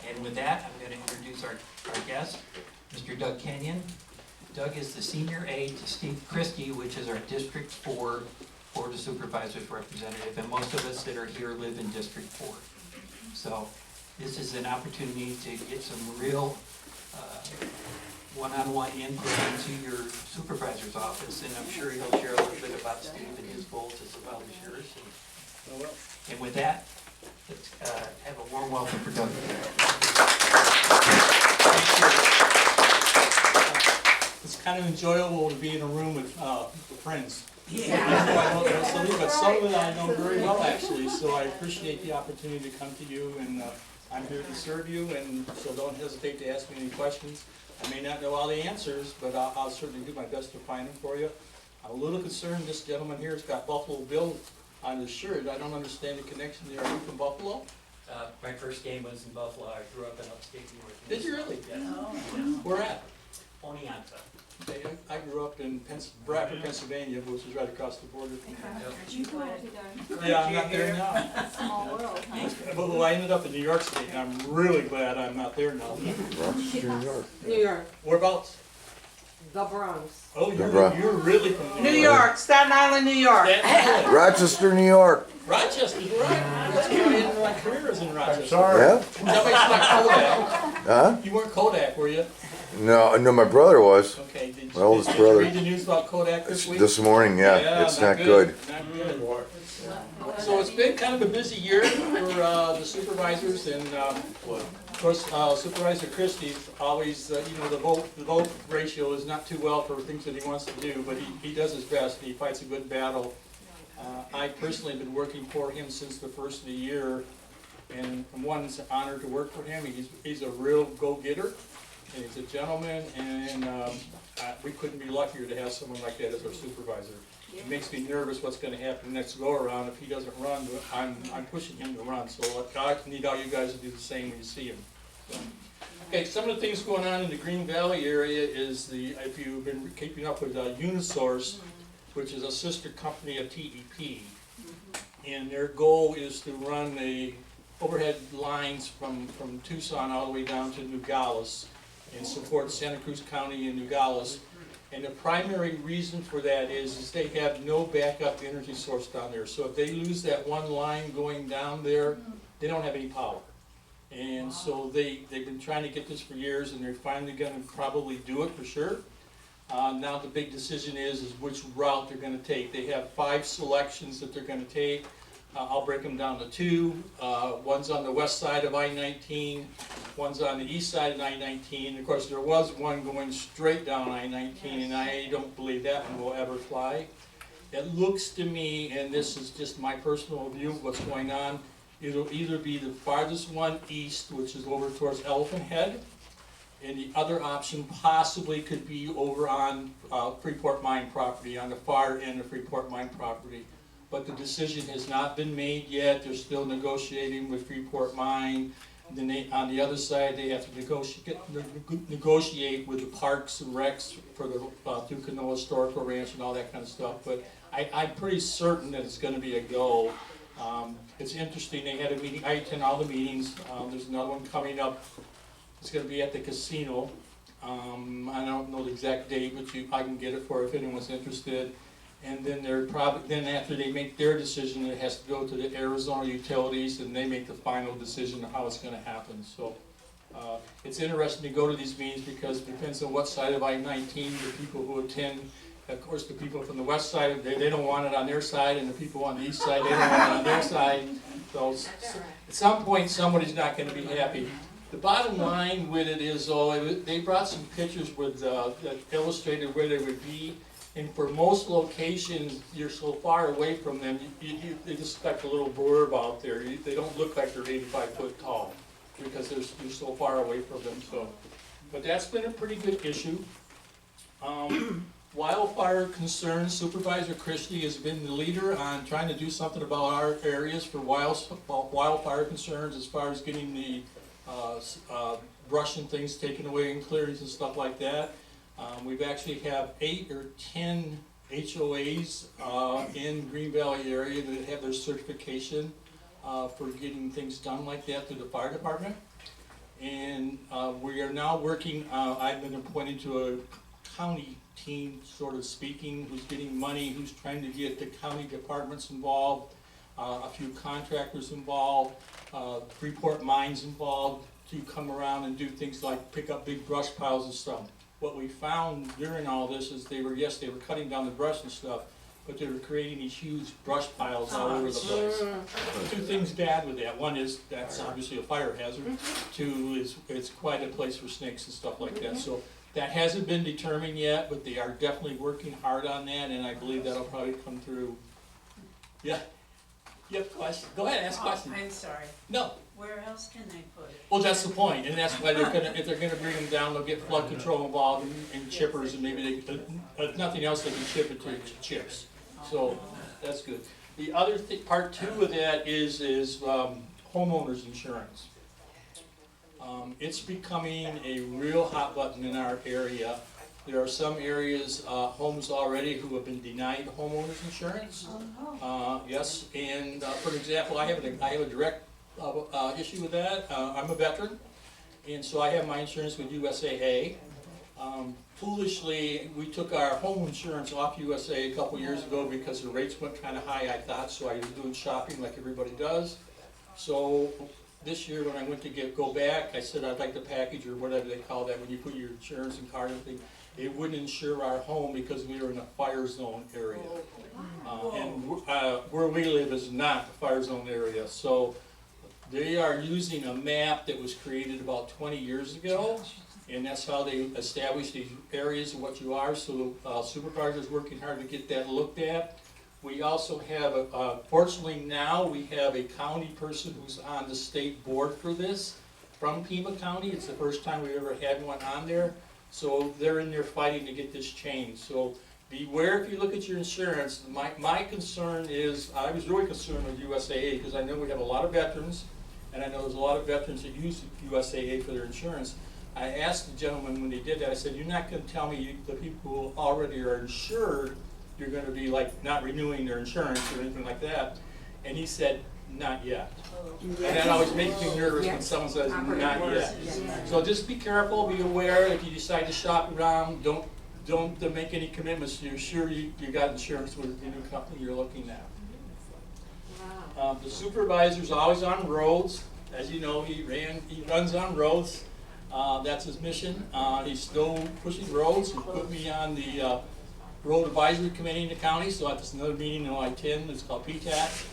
And with that, I'm going to introduce our guest, Mr. Doug Kenyon. Doug is the Senior Aide to Steve Christy, which is our District 4 Board of Supervisors representative, and most of us that are here live in District 4. So this is an opportunity to get some real one-on-one input into your supervisor's office, and I'm sure he'll share a little bit about Steve and his goals as well as yours. And with that, let's have a warm welcome for Doug. It's kind of enjoyable to be in a room with friends. Yeah. But some of it I know very well, actually, so I appreciate the opportunity to come to you, and I'm here to serve you, and so don't hesitate to ask me any questions. I may not know all the answers, but I'll certainly do my best to find them for you. I'm a little concerned this gentleman here has got Buffalo Bill on his shirt. I don't understand the connection there. Are you from Buffalo? My first game was in Buffalo. I grew up in upstate New York. Did you really? Yes. Oh. Where at? Oneonta. Okay, I grew up in Bradford, Pennsylvania, which is right across the border from here. Yeah, I'm not there now. Small world, huh? Well, I ended up in New York State, and I'm really glad I'm not there now. New York, Whereabouts? the Bronx. Oh, you're really from New York, Staten Island, New York. Staten Island. Rochester, New York. Rochester, right. That's where I ended my career is in Rochester. Yeah? Nobody's not Kodak. Huh? You weren't Kodak, were you? No, my brother was. Okay, did My oldest you brother. read the news about Kodak this week? This morning, yeah. It's not good. Not good. So it's been kind of a busy year for the supervisors, and of course Supervisor Christy always, the vote ratio is not too well for things that he wants to do, but he does his best and he fights a good battle. I personally have been working for him since the first of the year, and it's an honor to work for him. He's a real go-getter, and he's a gentleman, and we couldn't be luckier to have someone like that as our supervisor. It makes me nervous what's going to happen next go around if he doesn't run. I'm pushing him to run, so I need all you guys to do the same when you see him. So. Okay, some of the things going on in the Green Valley area is if you've been keeping up with UniSource, which is a sister company of TEP, and their goal is to run the overhead lines from Tucson all the way down to Nogales and support Santa Cruz County and Nogales. And the primary reason for that is they have no backup energy source down there. So if they lose that one line going down there, they don't have any power. And so they've been trying to get this for years, and they're finally going to probably do it for sure. Now the big decision is which route they're going to take. They have 5 selections that they're going to take. I'll break them down to 2. One's on the west side of I-19, one's on the east side of I-19. Of course, there was one going straight down I-19, and I don't believe that one will ever fly. It looks to me, and this is just my personal view of what's going on, it'll either be the farthest one east, which is over towards Elephant Head, and the other option possibly could be over on Freeport Mine property, on the far end of Freeport Mine property. But the decision has not been made yet. They're still negotiating with Freeport Mine. And then on the other side, they have to negotiate with the parks and recs for the Ducano Historical Ranch and all that kind of stuff. But I'm pretty certain that it's going to be a go. It's interesting. They had a meeting. I attend all the meetings. There's another one coming up. It's going to be at the casino. I don't know the exact date, but I can get it for if anyone's interested. And then after they make their decision, it has to go to the Arizona utilities, and they make the final decision of how it's going to happen. So it's interesting to go to these meetings because it depends on what side of I-19 the people who attend. Of course, the people from the west side, they don't want it on their side, and the people on the east side, they don't want it on their side. So at some point, somebody's not going to be happy. The bottom line with it is, they brought some pictures that illustrated where they would be. And for most locations, you're so far away from them, they just expect a little blurb out there. They don't look like they're 85 foot tall because you're so far away from them. So, but that's been a pretty good issue. Wildfire concerns, Supervisor Christy has been the leader on trying to do something about our areas for wildfire concerns as far as getting the brush and things taken away and clearings and stuff like that. We've actually have 8 or 10 HOAs in Green Valley area that have their certification for getting things done like that through the fire department. And we are now working, I've been appointed to a county team, sort of speaking, who's getting money, who's trying to get the county departments involved, a few contractors involved, Freeport Mines involved, to come around and do things like pick up big brush piles and stuff. What we found during all this is they were cutting down the brush and stuff, but they were creating these huge brush piles all over the place. Two things bad with that. One is that's obviously a fire hazard. Two is it's quite a place for snakes and stuff like that. So that hasn't been determined yet, but they are definitely working hard on that, and I believe that'll probably come through. Yeah. You have a question? Go ahead, ask a question. I'm sorry. No. Where else can they put it? Well, that's the point, and that's why if they're gonna bring them down, they'll get flood control involved and chippers, and maybe they, if nothing else, they can chip it to chips. So, that's good. The other part two of that is homeowners insurance. It's becoming a real hot button in our area. There are some areas, homes already who have been denied homeowners insurance. Yes, and for example, I have a direct issue with that. I'm a veteran, and so I have my insurance with USAA. Foolishly, we took our home insurance off USAA a couple years ago because the rates went kind of high, I thought, so I was doing shopping like everybody does. So this year when I went to go back, I said I'd like the package, or whatever they call that, when you put your insurance and card and everything. It wouldn't insure our home because we were in a fire zone area. And where we live is not a fire zone area. So they are using a map that was created about 20 years ago, and that's how they established these areas of what you are. So supervisor's working hard to get that looked at. We also have, fortunately now, we have a county person who's on the state board for this from Pima County. It's the first time we've ever had one on there. So they're in there fighting to get this changed. So beware if you look at your insurance. My concern is, I was really concerned with USAA because I know we have a lot of veterans, and I know there's a lot of veterans that use USAA for their insurance. I asked the gentleman when they did that, I said, you're not going to tell me the people who already are insured, you're going to be like not renewing their insurance or anything like that. And he said, not yet. And that always makes me nervous when someone says, not yet. So just be careful, be aware. If you decide to shop around, don't make any commitments. You're sure you got insurance with the new company you're looking at. The supervisor's always on roads. As you know, he runs on roads. That's his mission. He's still pushing roads. He put me on the road advisory committee in the county, so that's another meeting in I-10. It's called PTAC.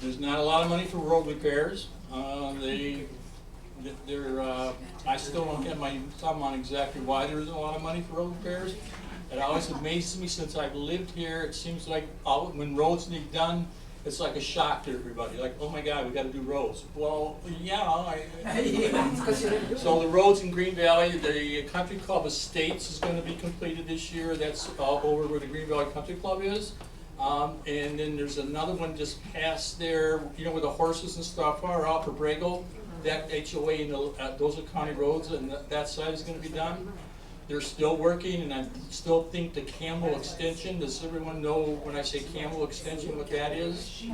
There's not a lot of money for road repairs. I still don't have my thumb on exactly why there isn't a lot of money for road repairs. It always amazes me since I've lived here. It seems like when roads need done, it's like a shock to everybody. Like, oh my God, we got to do roads. Well, yeah. So the roads in Green Valley, the country club estates is going to be completed this year. That's all over where the Green Valley Country Club is. And then there's another one just past there, you know, where the horses and stuff are out for Bragle. That HOA and those are county roads, and that side is going to be done. They're still working, and I still think the Campbell extension, does everyone know when I say Campbell extension what that is?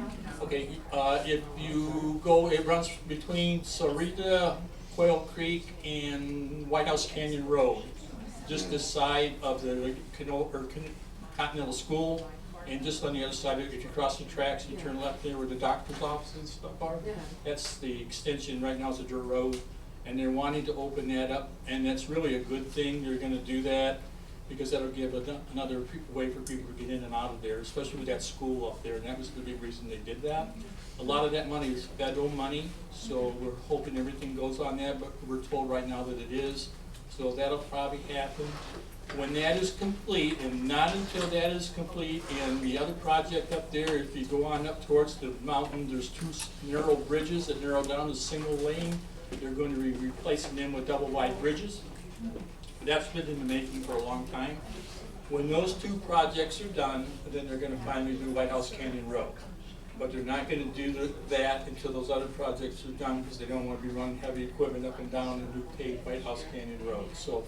Okay, if you go, it runs between Sarita, Quail Creek, and White House Canyon Road, just this side of the Continental School. And just on the other side, if you cross the tracks, you turn left there where the doctor's offices and stuff are. That's the extension. Right now it's a dirt road, and they're wanting to open that up, and that's really a good thing. They're going to do that because that'll give another way for people to get in and out of there, especially with that school up there. And that was the big reason they did that. A lot of that money is federal money, so we're hoping everything goes on that, but we're told right now that it is. So that'll probably happen. When that is complete, and not until that is complete, and the other project up there, if you go on up towards the mountain, there's two narrow bridges that narrow down to single lane. They're going to be replacing them with double wide bridges. That's been in the making for a long time. When those two projects are done, then they're going to finally do White House Canyon Road. But they're not going to do that until those other projects are done because they don't want to be running heavy equipment up and down and do paved White House Canyon Road. So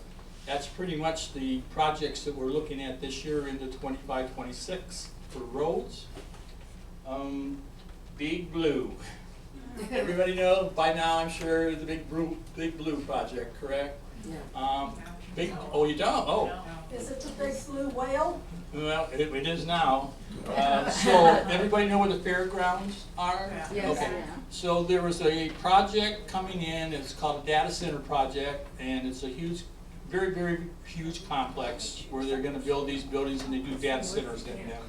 that's pretty much the projects that we're looking at this year into 25-26 for roads. Big Blue. Everybody know by now, I'm sure, the Big Blue project, correct? Yeah. Oh, you don't? Oh. Is it the big blue whale? Well, it is now. So everybody know where the fairgrounds are? Yes. Okay. So there was a project coming in, it's called a data center project, and it's a huge, very, very huge complex where they're gonna build these buildings and they do data centers in them.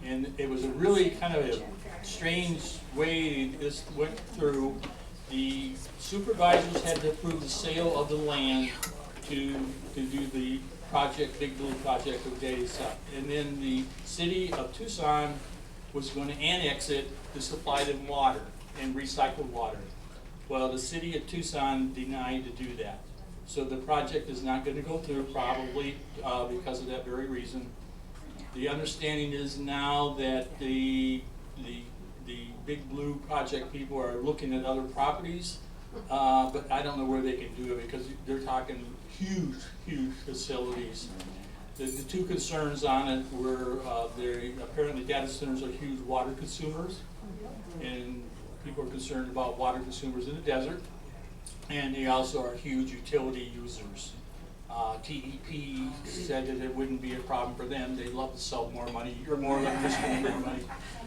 And it was a really kind of a strange way this went through. The supervisors had to approve the sale of the land to do the project, Big Blue project with data center. And then the city of Tucson was going to annex it to supply them water and recycled water. Well, the city of Tucson denied to do that. So the project is not going to go through probably because of that very reason. The understanding is now that the Big Blue project people are looking at other properties, but I don't know where they can do it because they're talking huge facilities. The two concerns on it were apparently data centers are huge water consumers, and people are concerned about water consumers in the desert, and they also are huge utility users. TEP said that it wouldn't be a problem for them. They'd love to sell more money or more electricity and more money.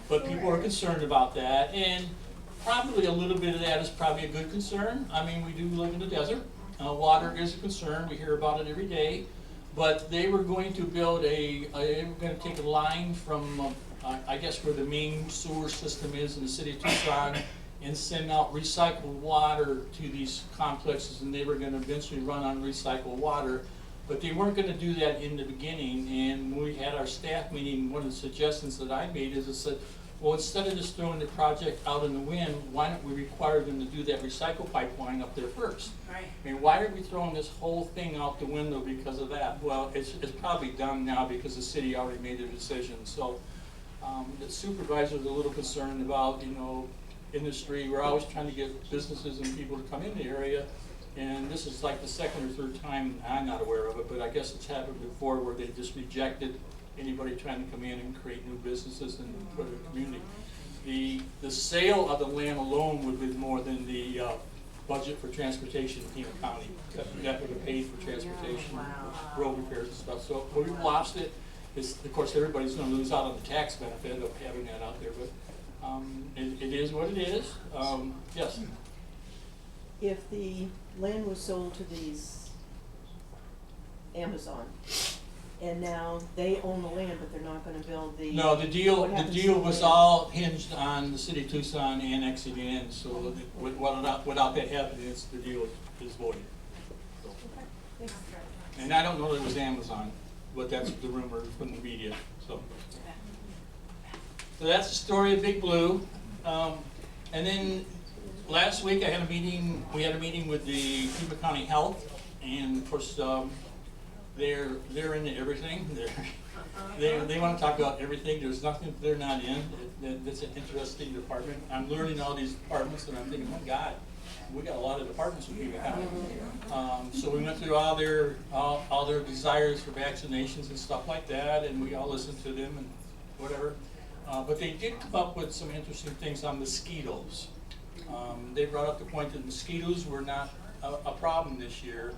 But people are concerned about that, and probably a little bit of that is probably a good concern. I mean, we do live in the desert. Water is a concern. We hear about it every day. But they were going to build they were going to take a line from, I guess, where the main sewer system is in the city of Tucson, and send out recycled water to these complexes, and they were going to eventually run on recycled water. But they weren't going to do that in the beginning, and when we had our staff meeting, one of the suggestions that I made is I said, well, instead of just throwing the project out in the wind, why don't we require them to do that recycle pipeline up there first? Right. I mean, why are we throwing this whole thing out the window because of that? Well, it's probably done now because the city already made their decision. So the supervisor's a little concerned about, industry. We're always trying to get businesses and people to come in the area, and this is like the second or third time, I'm not aware of it, but I guess it's happened before where they just rejected anybody trying to come in and create new businesses and put in the community. The sale of the land alone would be more than the budget for transportation in Pima County. That would have paid for transportation, road repairs and stuff. So we've lost it. Of course, everybody's going to lose out on the tax benefit of having that out there, but it is what it is. Yes? If the land was sold to these Amazon, and now they own the land, but they're not gonna build the... No, the deal what happens to was the land? all hinged on the city of Tucson annexing in, so without that happening, the deal is void. So. And I don't know that it was Amazon, but that's the rumor from the media. So that's the story of Big Blue. And then last week we had a meeting with the Pima County Health, and of course they're into everything. They want to talk about everything. There's nothing they're not in. That's an interesting department. I'm learning all these departments, and I'm thinking, oh my God, we got a lot of departments with Pima County. So we went through all their desires for vaccinations and stuff like that, and we all listened to them and whatever. But they did come up with some interesting things on mosquitoes. They brought up the point that mosquitoes were not a problem this year,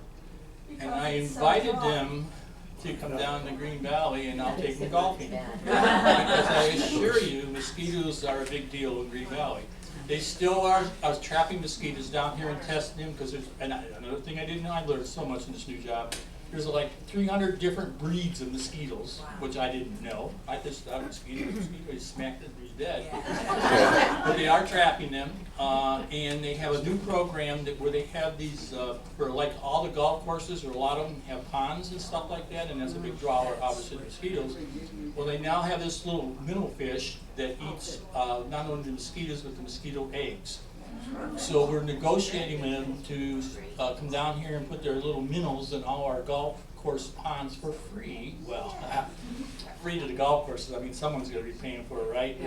and I invited them to come down to Green Valley, and I'll take them golfing. Because I assure you, mosquitoes are a big deal in Green Valley. They still are trapping mosquitoes down here and testing them, because another thing I didn't know, I learned so much in this new job. There's like 300 different breeds of mosquitoes, which I didn't know. I just thought mosquito smacked it and he's dead. But they are trapping them, and they have a new program where they have these, for like all the golf courses, or a lot of them have ponds and stuff like that, and that's a big drawer, obviously, of mosquitoes. Well, they now have this little minnow fish that eats not only the mosquitoes, but the mosquito eggs. So we're negotiating with them to come down here and put their little minnows in all our golf course ponds for free. Well, free to the golf courses. I mean, someone's going to be paying for it, right?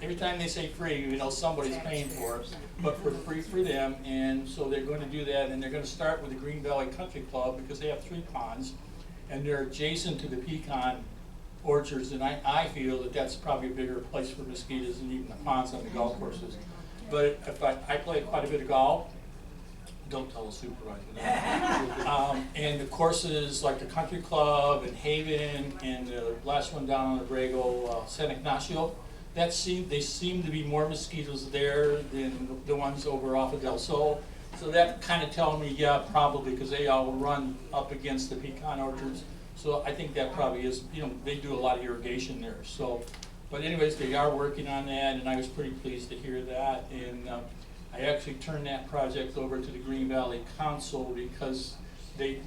Every time they say free, somebody's paying for it, but for free for them. And so they're going to do that, and they're going to start with the Green Valley Country Club because they have 3 ponds, and they're adjacent to the pecan orchards, and I feel that that's probably a bigger place for mosquitoes than even the ponds on the golf courses. but if I play quite a bit of golf. Don't tell the supervisor that. And the courses like the Country Club and Haven and the last one down on the Brago, San Ignacio, they seem to be more mosquitoes there than the ones over off of Del Sol. So that kind of tells me, yeah, probably, because they all run up against the pecan orchards. So I think that probably is, they do a lot of irrigation there. So, but anyways, they are working on that, and I was pretty pleased to hear that. And I actually turned that project over to the Green Valley Council because they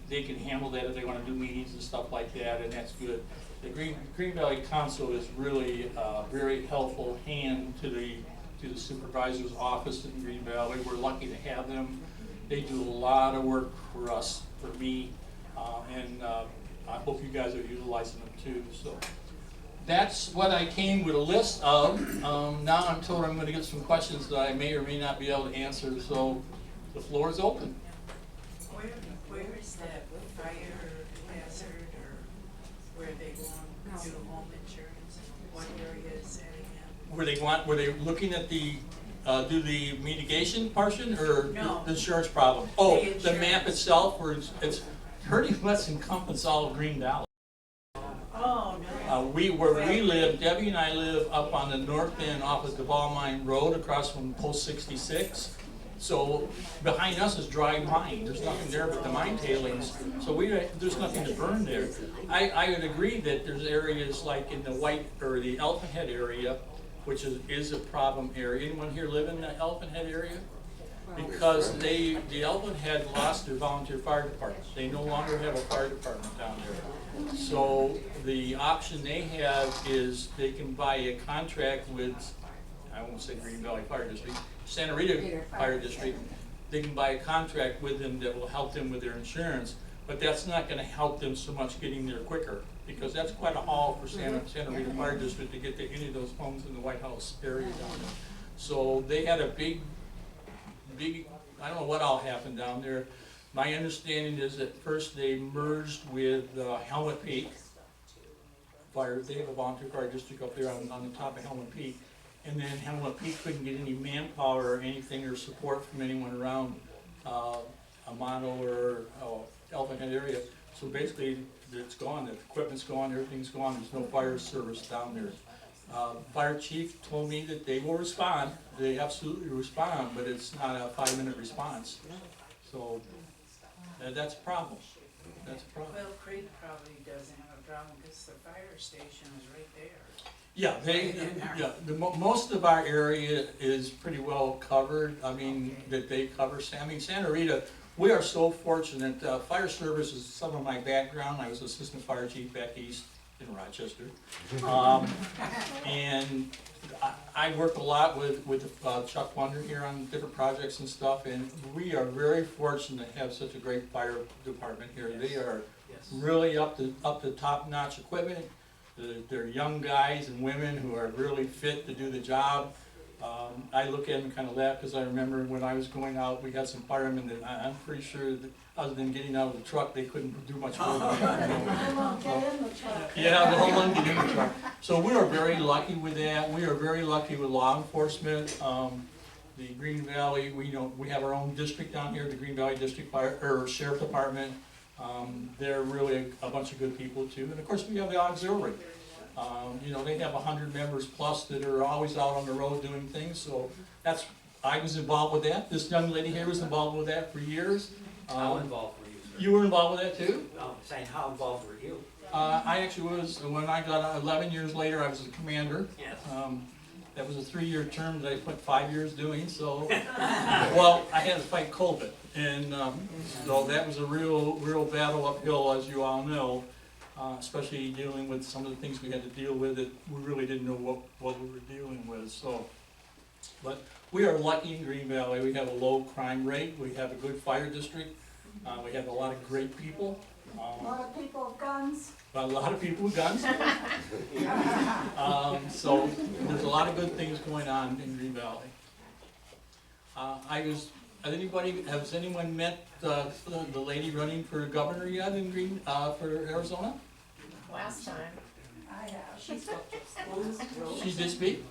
can handle that if they want to do meetings and stuff like that, and that's good. The Green Valley Council is really a very helpful hand to the supervisor's office in Green Valley. We're lucky to have them. They do a lot of work for us, for me, and I hope you guys are utilizing them too. So that's what I came with a list of. Now I'm told I'm going to get some questions that I may or may not be able to answer, so the floor is open. Where is that fire hazard, or where they want to do home insurance? What area is that again? Were they looking at the do the mitigation portion or No. the insurance problem? Oh, The the map insurance. itself, where it's pretty much encompass all of Green Valley. Oh, no. Where we live, Debbie and I live up on the north end off of Duval Mine Road across from Post 66. So behind us is dry mine. There's nothing there but the mine tailings. So there's nothing to burn there. I would agree that there's areas like in the the Elephant Head area, which is a problem area. Anyone here live in the Elephant Head area? Because the Elephant Head lost their volunteer fire department. They no longer have a fire department down there. So the option they have is they can buy a contract with, I won't say Green Valley Fire District, Santa Rita Fire District. They can buy a contract with them that will help them with their insurance, but that's not going to help them so much getting there quicker, because that's quite a haul for Santa Rita Fire District to get to any of those homes in the White House area down there. So they had a big, I don't know what all happened down there. My understanding is that first they merged with Helmet Peak Fire. They have a volunteer fire district up there on the top of Helmet Peak. And then Helmet Peak couldn't get any manpower or anything or support from anyone around Amano or Elephant Head area. So basically it's gone, the equipment's gone, everything's gone, there's no fire service down there. Fire chief told me that they will respond, they absolutely respond, but it's not a 5-minute response. So that's a problem. That's a problem. Well, Creek probably doesn't have a problem because the fire station is right there. Yeah, most of our area is pretty well covered. I mean, that they cover. I mean, Santa Rita, we are so fortunate. Fire service is some of my background. I was assistant fire chief back east in Rochester. And I work a lot with Chuck Wonder here on different projects and stuff, and we are very fortunate to have such a great fire department here. They are really up to top-notch equipment. They're young guys and women who are really fit to do the job. I look at them and kind of laugh because I remember when I was going out, we had some firemen that I'm pretty sure that other than getting out of the truck, they couldn't do much more. They won't get in the truck. Yeah, the whole one get in the truck. So we are very lucky with that. We are very lucky with law enforcement. The Green Valley, we have our own district down here, the Green Valley District Fire or Sheriff Department. They're really a bunch of good people too, and of course we have the auxiliary. They have 100 members plus that are always out on the road doing things. So I was involved with that. This young lady here was involved with that for years. How involved were you, sir? You were involved with that too? I'm saying, how involved were you? I actually was. When I got 11 years later, I was a commander. Yes. That was a 3-year term that I spent 5 years doing. So, well, I had to fight COVID, and so that was a real battle uphill, as you all know. Especially dealing with some of the things we had to deal with that we really didn't know what we were dealing with. So, but we are lucky in Green Valley. We have a low crime rate. We have a good fire district. We have a lot of great people. A lot of people with guns. A lot of people with guns. So there's a lot of good things going on in Green Valley. Has anyone met the lady running for governor yet in for Arizona? Last time. I have. She did speak?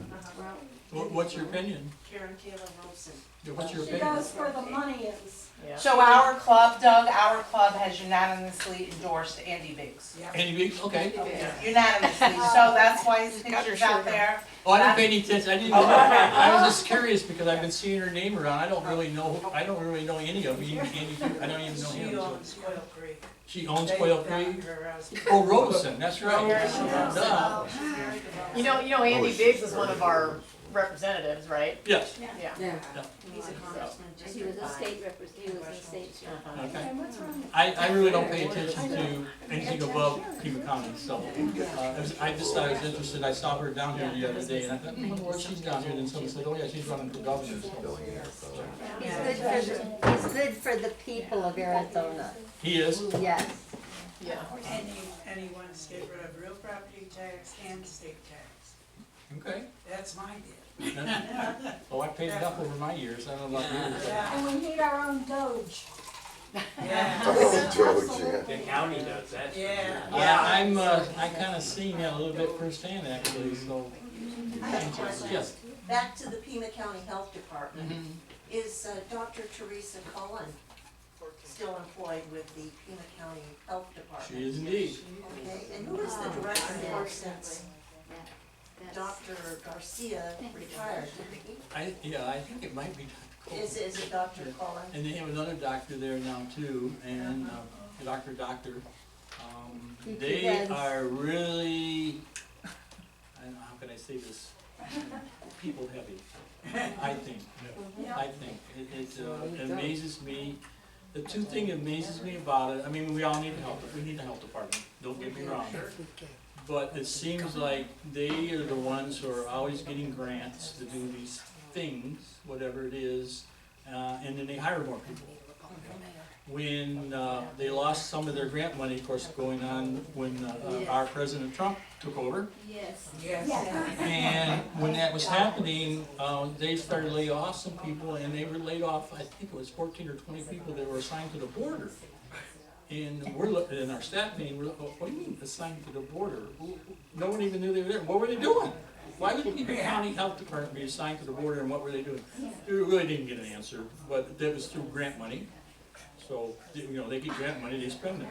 What's your opinion? Karen Kayla Robeson. What's your She opinion? goes where the money is. So our club, Doug, our club has unanimously endorsed Andy Biggs. Any weeks? Okay. Unanimously, so that's why his picture's out there. Oh, I didn't pay any attention. I didn't even know. I was just curious because I've been seeing her name around. I don't really know any of them. I don't even know She him. So. owns Quail Creek. She owns Quail Creek. They've got her house. Oh, Robeson, that's right. Duh. You know, Andy Biggs is one of our representatives, right? Yes. Yeah. He's a congressman just He was a by- state he was a state. Okay. And what's wrong? I really don't pay attention to anything above Pima County, so I just thought I was interested. I saw her down here the other day, and I thought, well, she's down here. Then someone said, oh yeah, she's running for governor. So. He's good for the people of Arizona. He is. Yes. Yeah. And he wants to get rid of real property tax and state tax. Okay. That's my deal. Oh, I paid enough over my years. I don't know about yours. And we need our own Doge. Yeah. Oh, George, yeah. The county does that. Yeah. I kind of seen that a little bit firsthand actually. So. I have a question. Yes. Back to the Pima County Health Department. Mhm. Is Dr. Teresa Cullen still employed with the Pima County Health Department? She is indeed. Okay, and who is the director there since Dr. Garcia retired? I think it might be Dr. Cole. Is it Dr. Cullen? And they have another doctor there now too, and Doctor. They are really, I don't know, how can I say this? People heavy, I think. I think. It amazes me. The two things that amazes me about it, I mean, we all need help. We need the health department, don't get me wrong. But it seems like they are the ones who are always getting grants to do these things, whatever it is, and then they hire more people. When they lost some of their grant money, of course, going on when our President Trump took over, Yes. Yes. and when that was happening, they started to lay off some people, and they were laid off, I think it was 14 or 20 people that were assigned to the border. And we're looking, in our staff meeting, we're looking, what do you mean assigned to the border? No one even knew they were there. What were they doing? Why would the Pima County Health Department be assigned to the border, and what were they doing? We really didn't get an answer, but that was through grant money. So, they get grant money, they spend it.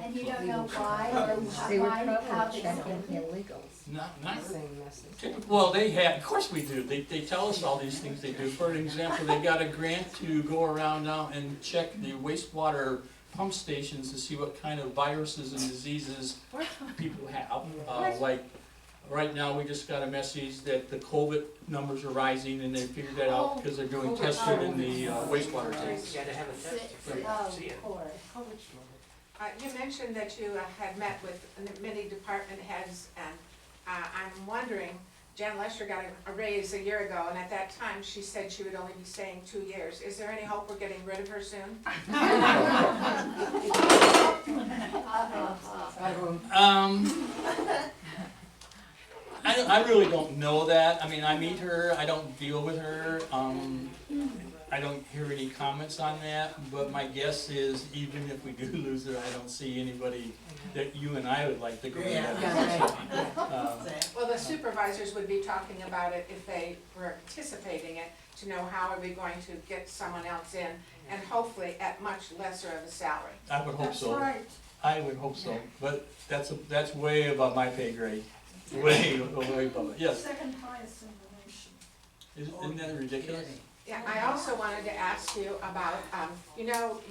And you don't know why or how they checking illegals. Not well, they have, of course we do. They tell us all these things they do. For example, they got a grant to go around now and check the wastewater pump stations to see what kind of viruses and diseases people have. Like, right now, we just got a message that the COVID numbers are rising, and they figured that out because they're doing testing in the wastewater tanks. You gotta have a test to see it. You mentioned that you had met with many department heads, and I'm wondering, Jan Lesher got a raise a year ago, and at that time, she said she would only be staying 2 years. Is there any hope we're getting rid of her soon? I really don't know that. I mean, I meet her, I don't deal with her. I don't hear any comments on that, but my guess is even if we do lose her, I don't see anybody that you and I would like to go in. Well, the supervisors would be talking about it if they were anticipating it, to know how are we going to get someone else in, and hopefully at much lesser of a salary. I would hope so. That's right. I would hope so, but that's way above my pay grade. Way above it. Yes. Second highest in the nation. Isn't that ridiculous? Yeah, I also wanted to ask you about,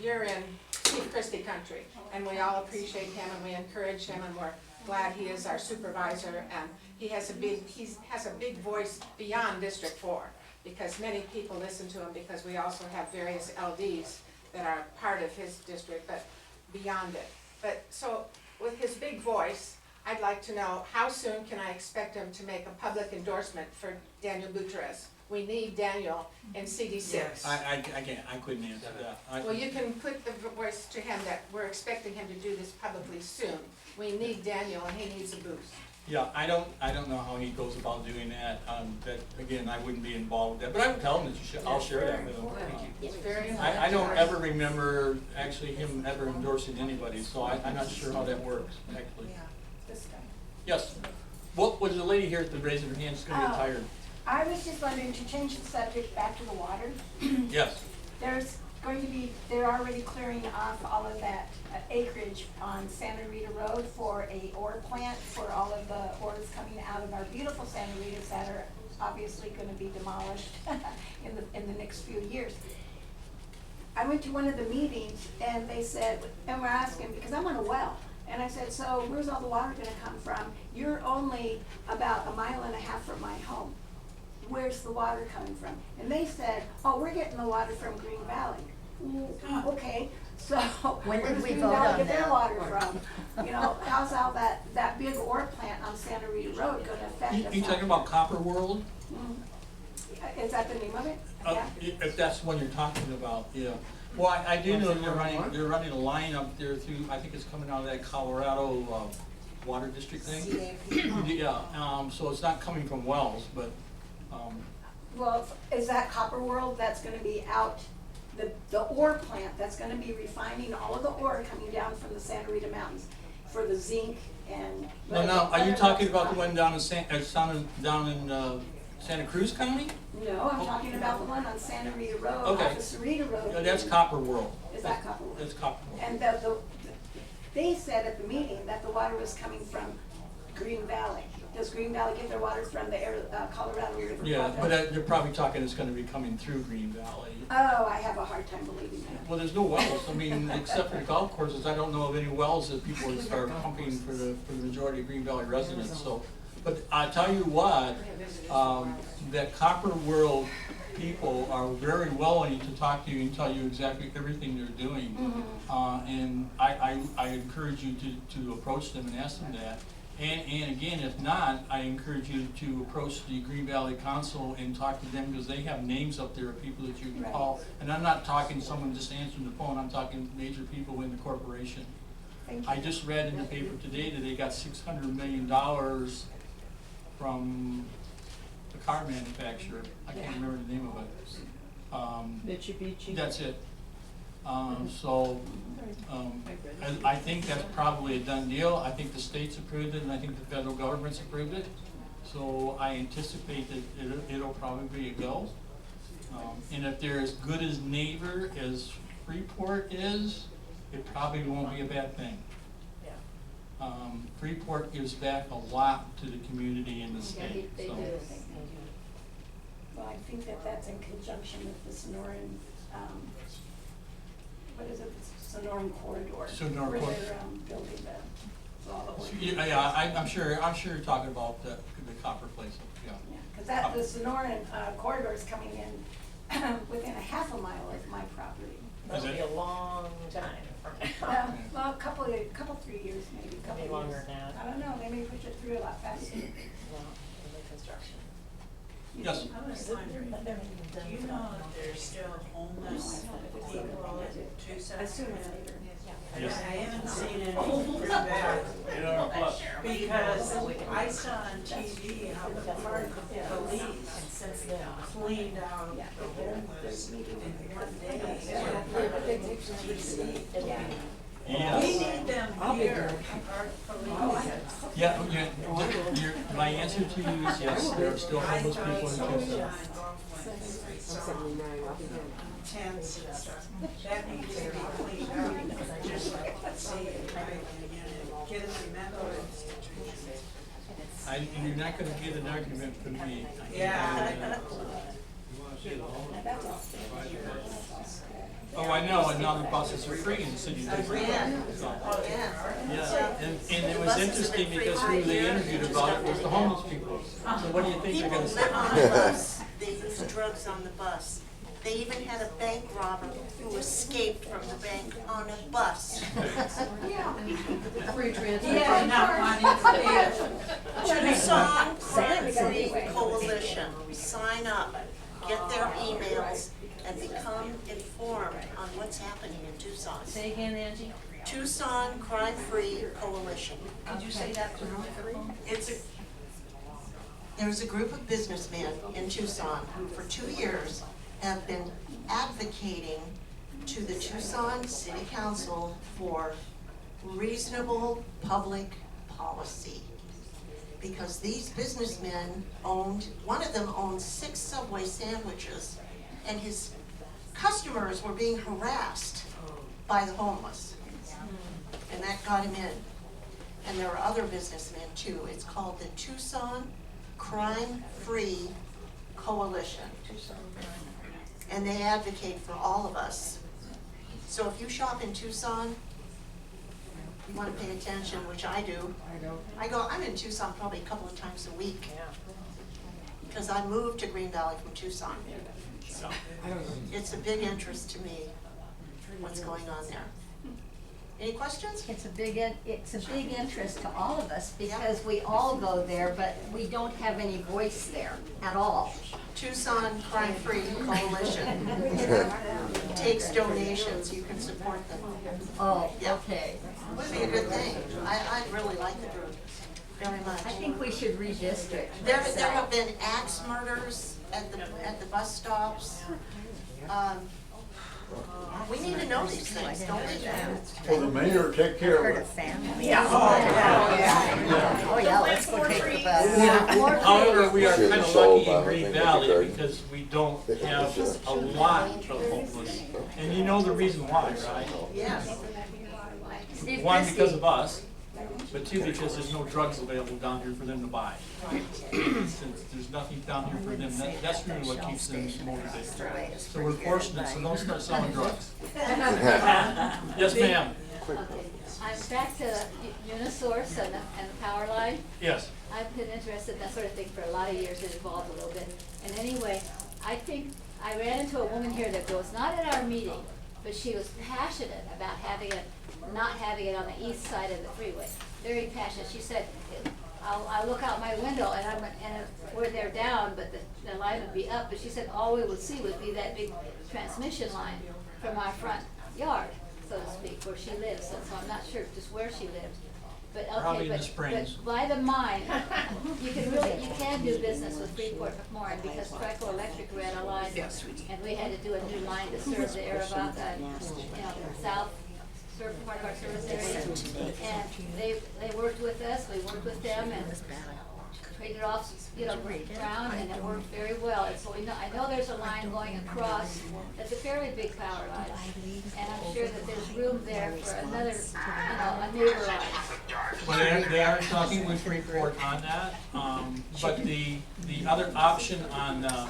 you're in Steve Christy country, and we all appreciate him, and we encourage him, and we're glad he is our supervisor, and he has a big voice beyond District 4, because many people listen to him, because we also have various LDs that are part of his district, but beyond it. But, so, with his big voice, I'd like to know, how soon can I expect him to make a public endorsement for Daniel Gutierrez? We need Daniel in CD6. Yes. I can't, I couldn't answer that. Well, you can put the voice to him that we're expecting him to do this publicly soon. We need Daniel, and he needs a boost. Yeah, I don't know how he goes about doing that. That again, I wouldn't be involved with that, but I would tell him that you should. I'll share that with him. It's very I don't ever remember actually him ever endorsing anybody, so I'm not sure how that works actually. Yes. What was the lady here at the raising her hand? She's gonna get tired. I was just wondering, to change the subject back to the water, Yes. there's going to be, they're already clearing off all of that acreage on Santa Rita Road for a ore plant, for all of the ores coming out of our beautiful Santa Ritas that are obviously gonna be demolished in the next few years. I went to one of the meetings and they said, and we're asking, because I'm on a well, and I said, so where's all the water gonna come from? You're only about 1.5 miles from my home. Where's the water coming from? And they said, oh, we're getting the water from Green Valley. Okay, so When did where's we Green vote Valley on get their that? water from? You know, how's all that big ore plant on Santa Rita Road gonna affect us? You talking about Copper World? Is that the name of it? Yeah. If that's what you're talking about, yeah. Well, I do know you're running a line up there through, I think it's coming out of that Colorado, water district thing. Yeah, so it's not coming from wells, but, Well, is that Copper World that's gonna be out, the ore plant that's gonna be refining all of the ore coming down from the Santa Rita Mountains for the zinc and. no, are you talking about the one down in Santa Cruz County? No, I'm talking about the one on Santa Rita Road, Okay. off of Sarita Road. Yeah, that's Copper World. Is that Copper World? It's Copper World. And they said at the meeting that the water was coming from Green Valley. Does Green Valley get their water from the Colorado River? Yeah, but they're probably talking it's gonna be coming through Green Valley. Oh, I have a hard time believing that. Well, there's no wells, I mean, except for the golf courses, I don't know of any wells that people are pumping for the majority of Green Valley residents, so. But I tell you what, that Copper World people are very willing to talk to you and tell you exactly everything they're doing. And I encourage you to approach them and ask them that. And again, if not, I encourage you to approach the Green Valley Council and talk to them, because they have names up there of people that you can call. And I'm not talking someone just answering the phone, I'm talking major people in the corporation. I just read in the paper today that they got $600 million from the car manufacturer. I can't remember the name of it. Mitsubishi. That's it. I think that's probably a done deal. I think the states approved it, and I think the federal government's approved it. So I anticipate that it'll probably be a go. And if they're as good as neighbor as Freeport is, it probably won't be a bad thing. Freeport gives back a lot to the community and the state, They so. do. Well, I think that's in conjunction with the Sonoran, what is it, the Sonoran corridor. Sonoran Where corridor. they're building all the. Yeah, I'm sure you're talking about the copper place, yeah. Yeah, because the Sonoran corridor is coming in within 1/2 mile of my property. That'll be a long time from now. Well, a couple, 3 years maybe, a couple Maybe years. longer than that. I don't know, they may push it through a lot faster. Well, in the construction. Yes. I was wondering, do you know if there's still homeless people in Tucson? As soon as later. Yes. I haven't seen any pretty bad, because I saw on TV how the police cleaned out the homeless in one day. Yes. We need them here, our police. Yeah, my answer to you is yes, there are still homeless people in Tucson. Tents and stuff, that needs to be cleaned out, just like, let's see, get us a mental institution. You're not gonna get an argument from me. Yeah. Oh, I know, and now the buses are free in the city. Oh, yeah. Yeah, and it was interesting because who they interviewed about it was the homeless people. So what do you think they're People gonna say? live on the bus, they use drugs on the bus. They even had a bank robber who escaped from the bank on a bus. Free transfer. Yeah, not money. Tucson Crime Free Coalition, sign up, get their emails, and become informed on what's happening in Tucson. Say again, Angie? Tucson Crime Free Coalition. Could you say that through the microphone? There's a group of businessmen in Tucson who for 2 years have been advocating to the Tucson City Council for reasonable public policy. because these businessmen owned, one of them owned 6 Subway sandwiches, and his customers were being harassed by the homeless. And that got him in. And there are other businessmen too. It's called the Tucson Crime-Free Coalition. And they advocate for all of us. So if you shop in Tucson, you want to pay attention, which I do. I'm in Tucson probably a couple of times a week. Because I moved to Green Valley from Tucson. So it's a big interest to me, what's going on there. Any questions? It's a big interest to all of us because we all go there, but we don't have any voice there at all. Tucson Crime-Free Coalition takes donations. You can support them. Oh, Yeah. okay. Would be a good thing. I really like the group very much. I think we should redistrict. There have been axe murders at the bus stops. We need to know these things, don't we? Will the mayor take care of it? Oh, yeah, let's go take the bus. However, we are Should've kind of sold lucky in them, I Green think, Valley at the garden. because we don't have a lot of homeless. And you know the reason why, right? Yes. Steve One, Christy. because of us, but two, because there's no drugs available down here for them to buy. Since there's nothing down here for them, that's really what keeps them motivated. So we're fortunate, so don't start selling drugs. Yes, ma'am. I'm back to UniSource and the power line. Yes. I've been interested in that sort of thing for a lot of years, and involved a little bit. And anyway, I think I ran into a woman here that was not at our meeting, but she was passionate about not having it on the east side of the freeway. Very passionate. She said, I look out my window and they're down, but the line would be up. But she said all we would see would be that big transmission line from our front yard, so to speak, where she lives. And so I'm not sure just where she lives. But Probably okay, in the Springs. but by the mine, you can do business with Freeport McMoran because Trico Electric ran a line, and we had to do a new line to serve the Aravaca, south part of our service area. And they worked with us, we worked with them, and traded off, ground, and it worked very well. And so I know there's a line going across. It's a fairly big power line, and I'm sure that there's room there for another, a neighbor line. Well, they are talking with Freeport on that, but the other option on the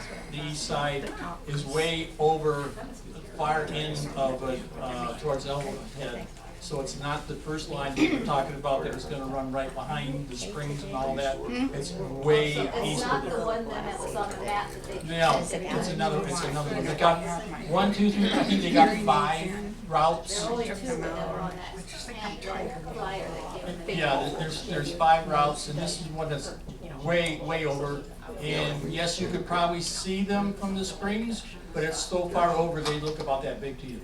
east side is way over, far end of, towards Elmwood. So it's not the first line that we're talking about that is gonna run right behind the springs and all that. It's way It's east not of the there. one that was on the map that they. No, it's another one. They got 1, 2, 3, I think they got 5 routes. There are only 2 that were on that hand flyer that came in the. Yeah, there's 5 routes, and this is one that's way over. And yes, you could probably see them from the springs, but it's so far over, they look about that big to you.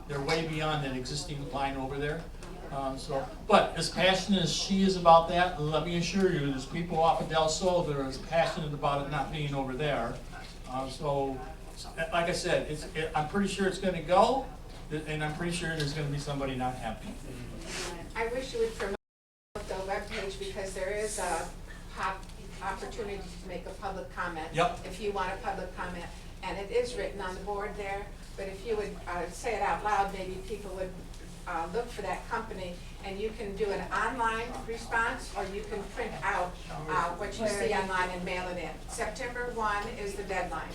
They're way beyond that existing line over there. But as passionate as she is about that, let me assure you, there's people off of Del Sol that are as passionate about it not being over there. Like I said, I'm pretty sure it's gonna go, and I'm pretty sure there's gonna be somebody not happy. I wish you would promote the webpage because there is a opportunity to make a public comment. Yep. If you want a public comment, and it is written on the board there, but if you would say it out loud, maybe people would look for that company, and you can do an online response, or you can print out what you see online and mail it in. September 1 is the deadline.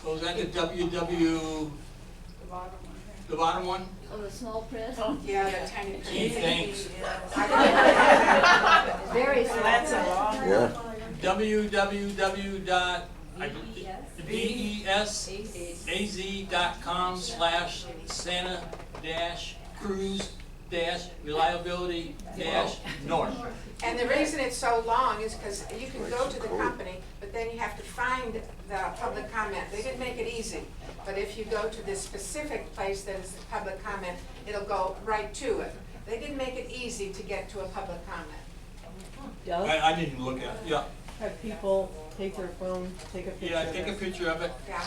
So is that the WW, the bottom one? Oh, the small print? Yeah, the tiny. Gee, thanks. Very small. That's a long Yeah. www.desaz.com/Santa-Cruz-reliability-north. And the reason it's so long is because you can go to the company, but then you have to find the public comment. They didn't make it easy, but if you go to this specific place that is the public comment, it'll go right to it. They didn't make it easy to get to a public comment. Doug, I didn't look at it, yeah. have people take their phone, take a picture Yeah, of take a it? picture of it. Yeah.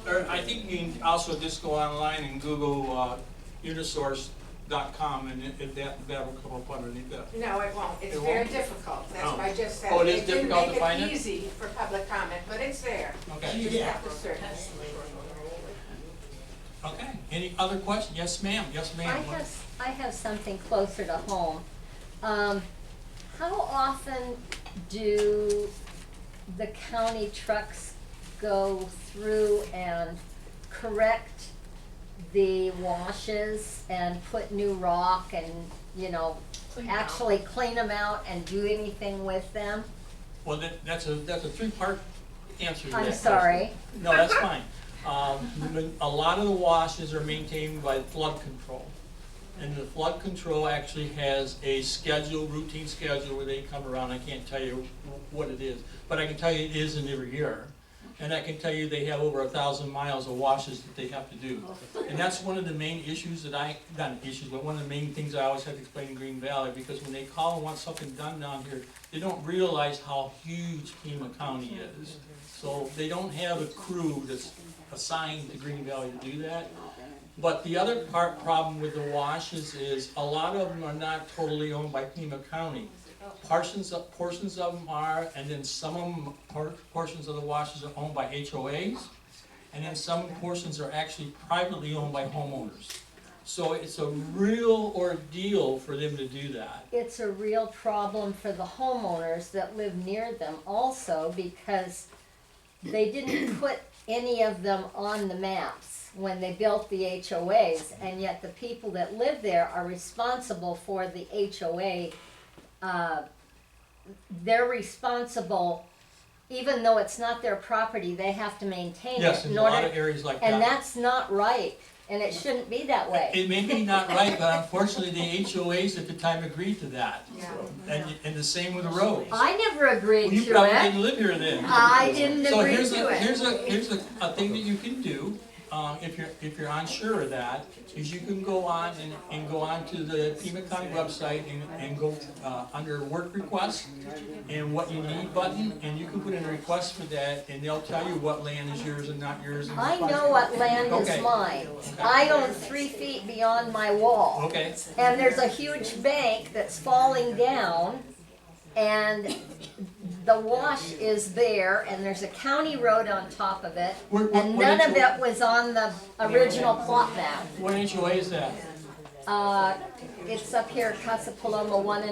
Or I think you can also just go online and Google UniSource supervisor.com, and that will come up underneath that. No, it won't. It's It very won't? difficult. That's Oh. what I just said. Oh, it is difficult to They find didn't it? make it easy for public comment, but it's there. Okay. You just have to search. Okay, any other questions? Yes, ma'am, yes, ma'am. I have something closer to home. How often do the county trucks go through and correct the washes and put new rock and, you know, actually clean them out and do anything with them? Well, that's a three-part answer to that I'm question. sorry. No, that's fine. A lot of the washes are maintained by flood control. And the flood control actually has a schedule, routine schedule where they come around. I can't tell you what it is, but I can tell you it is in every year. And I can tell you they have over 1,000 miles of washes that they have to do. And that's one of the main issues that not issues, but one of the main things I always have to explain in Green Valley, because when they call and want something done down here, they don't realize how huge Pima County is. So they don't have a crew that's assigned to Green Valley to do that. But the other problem with the washes is a lot of them are not totally owned by Pima County. Portions of them are, and then some of them, portions of the washes are owned by HOAs, and then some portions are actually privately owned by homeowners. So it's a real ordeal for them to do that. It's a real problem for the homeowners that live near them also, because they didn't put any of them on the maps when they built the HOAs, and yet the people that live there are responsible for the HOA. They're responsible, even though it's not their property, they have to maintain it. Yes, in a lot of areas like that. And that's not right, and it shouldn't be that way. It may be not right, but unfortunately the HOAs at the time agreed to that. And the same with the roads. I never agreed Well, you to probably it. didn't live here then. I didn't So agree here's to it. here's a thing that you can do, if you're unsure of that, is you can go on and go on to the Pima County website and go under work requests and what you need button, and you can put in a request for that, and they'll tell you what land is yours and not yours. And I know what land Okay. is mine. I own 3 feet beyond my wall. Okay. And there's a huge bank that's falling down, and the wash is there, and there's a county road on top of it, and none of it was on the original plot map. What HOA is that? It's up here, Casa Paloma 1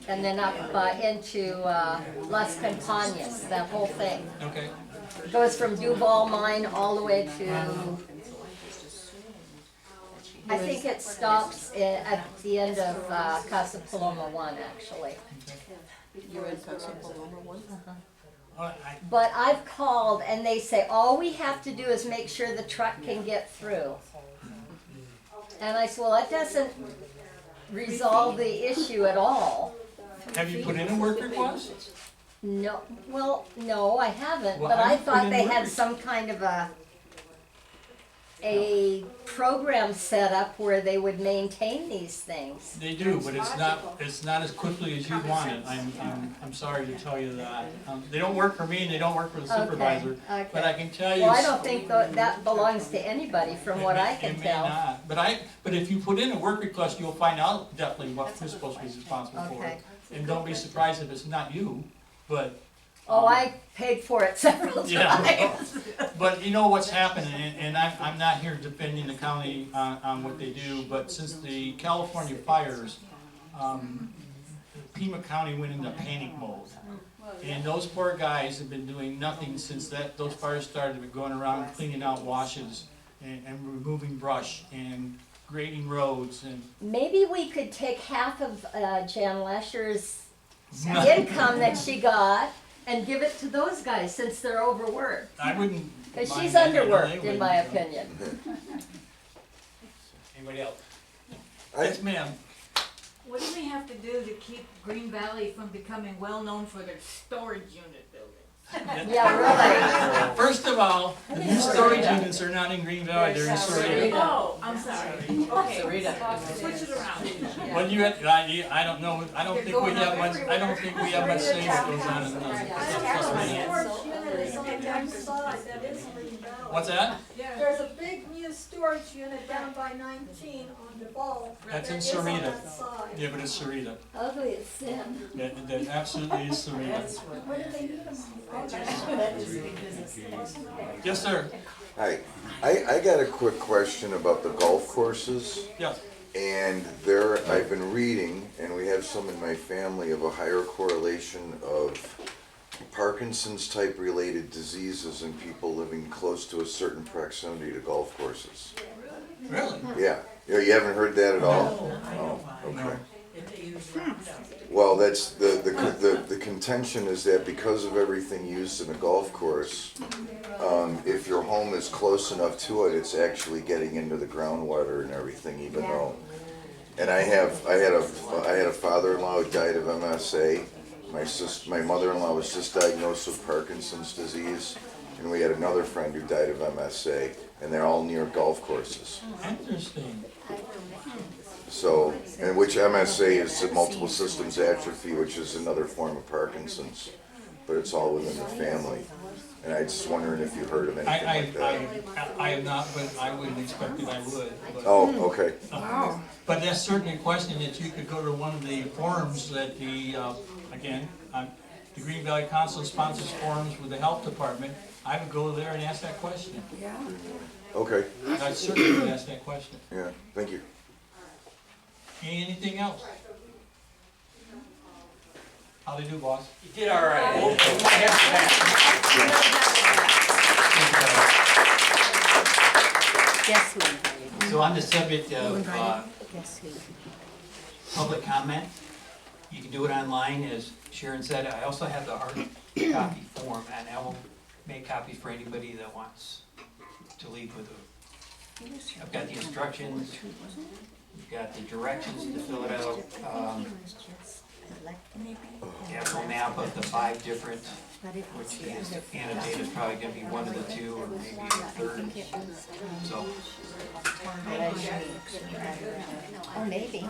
and then up into Las Campanas, that whole thing. Okay. It goes from Duval Mine all the way to, I think it stops at the end of Casa Paloma 1, actually. You're in Casa Paloma one? But I've called and they say, all we have to do is make sure the truck can get through. And I said, well, that doesn't resolve the issue at all. Have you put in a work request? No, well, no, I haven't, Well, but I I put thought in they work had re- some kind of a program set up where they would maintain these things. They do, but it's not as quickly as you want it. I'm sorry to tell you that. They don't work for me and they don't work for the supervisor, Okay. but I can tell you. Well, I don't think that belongs to anybody from what I can It may tell. not, but if you put in a work request, you'll find out definitely what you're supposed to be responsible for. Okay. And don't be surprised if it's not you, but. Oh, I paid for it several Yeah. times. But you know what's happening, and I'm not here defending the county on what they do, but since the California fires, Pima County went into panic mode. And those poor guys have been doing nothing since those fires started, been going around cleaning out washes and removing brush and grading roads and. Maybe we could take half of Jan Lesher's income that she got and give it to those guys since they're overworked. I wouldn't. Because mind she's that, I know they underworked, in wouldn't. my opinion. Anybody else? Yes, ma'am. What do we have to do to keep Green Valley from becoming well-known for their storage unit buildings? Yeah, really. First of all, the new storage units are not in Green Valley, they're in Sarita. Oh, I'm sorry. Okay, switch it around. Well, I don't know, I don't think we have much say what goes on in the. What's that? There's a big new storage unit down by 19 on the ball. That's in that is on Sarita. that side. Yeah, but it's Sarita. Ugly as sin. That absolutely is Sarita. What do they need them on? Yes, sir. Hi, I got a quick question about the golf courses. Yeah. And there, I've been reading, and we have some in my family, of a higher correlation of Parkinson's type related diseases in people living close to a certain proximity to golf courses. Really? Yeah, you haven't heard that at all? Oh, okay. Well, that's, the contention is that because of everything used in a golf course, if your home is close enough to it, it's actually getting into the groundwater and everything, even though. And I had a father-in-law who died of MSA. My mother-in-law was just diagnosed with Parkinson's disease, and we had another friend who died of MSA, and they're all near golf courses. Interesting. So, and which MSA is multiple systems atrophy, which is another form of Parkinson's, but it's all within the family. And I just wondering if you heard of anything like that. I have not, but I wouldn't expect that I would. But, Oh, okay. But that's certainly a question that you could go to one of the forums that the, again, the Green Valley Council sponsors forums with the health department. I would go there and ask that question. Yeah. Okay. I certainly would ask that question. Yeah, thank you. Anything else? How do you do, boss? You did all right. Guess who? So on the subject of Guess who? public comment, you can do it online, as Sharon said. I also have the hard copy form, and I will make copies for anybody that wants to leave with it. I've got the instructions, we've got the directions to fill it out. The actual map of the 5 different, which is annotated, is probably gonna be one of the 2 or maybe the third. So, Oh, maybe.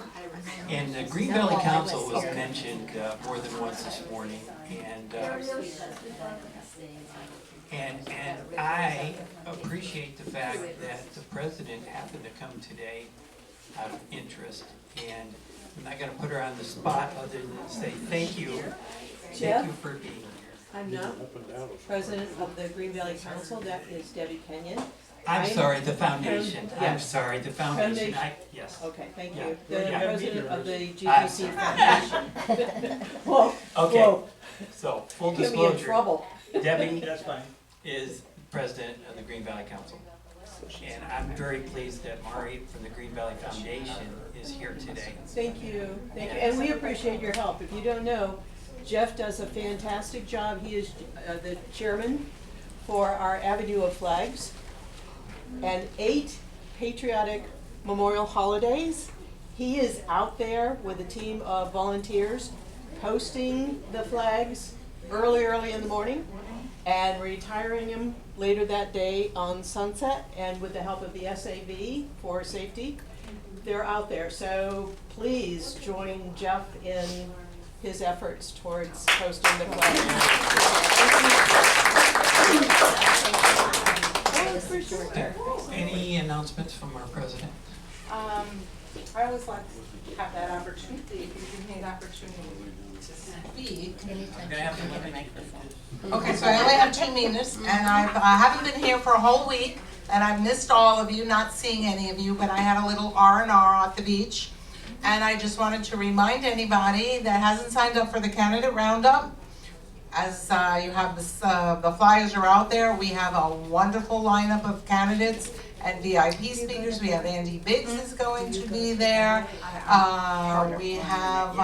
and the Green Valley Council was mentioned more than once this morning, and I appreciate the fact that the president happened to come today out of interest, and I'm not gonna put her on the spot other than say thank you. Thank you for being here. I'm not president of the Green Valley Council, that is Debbie Kenyon. I'm sorry, the foundation. I'm Yes. sorry, the foundation. Yes. Okay, thank Yeah. you. The Yeah. president of the I'm GVC sorry. Foundation. Whoa, Okay, whoa. so full Get me in disclosure, trouble. Debbie That's fine. is president of the Green Valley Council. And I'm very pleased that Mari from the Green Valley Foundation is here today. Thank you, and we appreciate your help. If you don't know, Jeff does a fantastic job. He is the chairman for our Avenue of Flags and 8 patriotic memorial holidays. He is out there with a team of volunteers posting the flags early in the morning and retiring them later that day on sunset, and with the help of the SAV for safety, they're out there. So please join Jeff in his efforts towards posting the flag. Any announcements from our president? I always like to have that opportunity, if you give me an opportunity to speak. I'm gonna have to limit you. Okay, so I only have 2 minutes, and I haven't been here for a whole week, and I've missed all of you, not seeing any of you, but I had a little R&R at the beach. And I just wanted to remind anybody that hasn't signed up for the candidate roundup, as you have this, the flyers are out there. We have a wonderful lineup of candidates and VIP speakers. We have Andy Biggs is going to be there. We have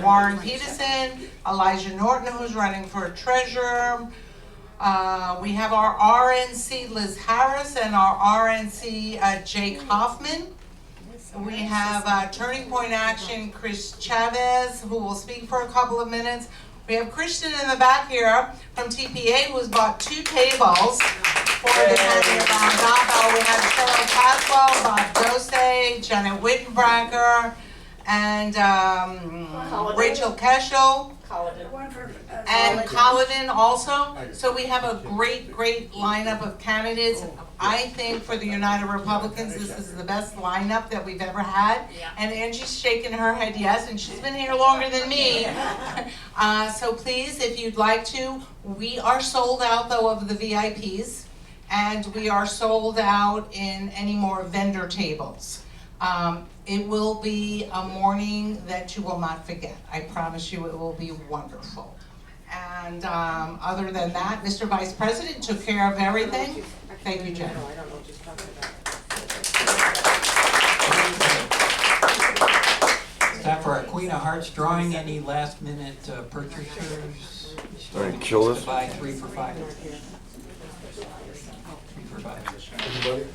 Warren Peterson, Elijah Norton, who's running for treasurer. We have our RNC Liz Harris and our RNC Jake Hoffman. We have Turning Point Action Chris Chavez, who will speak for a couple of minutes. We have Christian in the back here from TPA, who's bought 2 tables for the candidate roundup. We have Cheryl Caswell, Bob Dose, Janet Wittenbracker, and Rachel Keschel. And Culloden also. So we have a great lineup of candidates. I think for the United Republicans, this is the best lineup that we've ever had. And Angie's shaking her head yes, and she's been here longer than me. So please, if you'd like to, we are sold out though of the VIPs, and we are sold out in any more vendor tables. It will be a morning that you will not forget. I promise you it will be wonderful. And other than that, Mr. Vice President took care of everything. Thank you, Jen. It's time for our Queen of Hearts drawing. Any last minute purchasers? All right, kill this. To buy 3 for $5. 3 for $5. Anybody?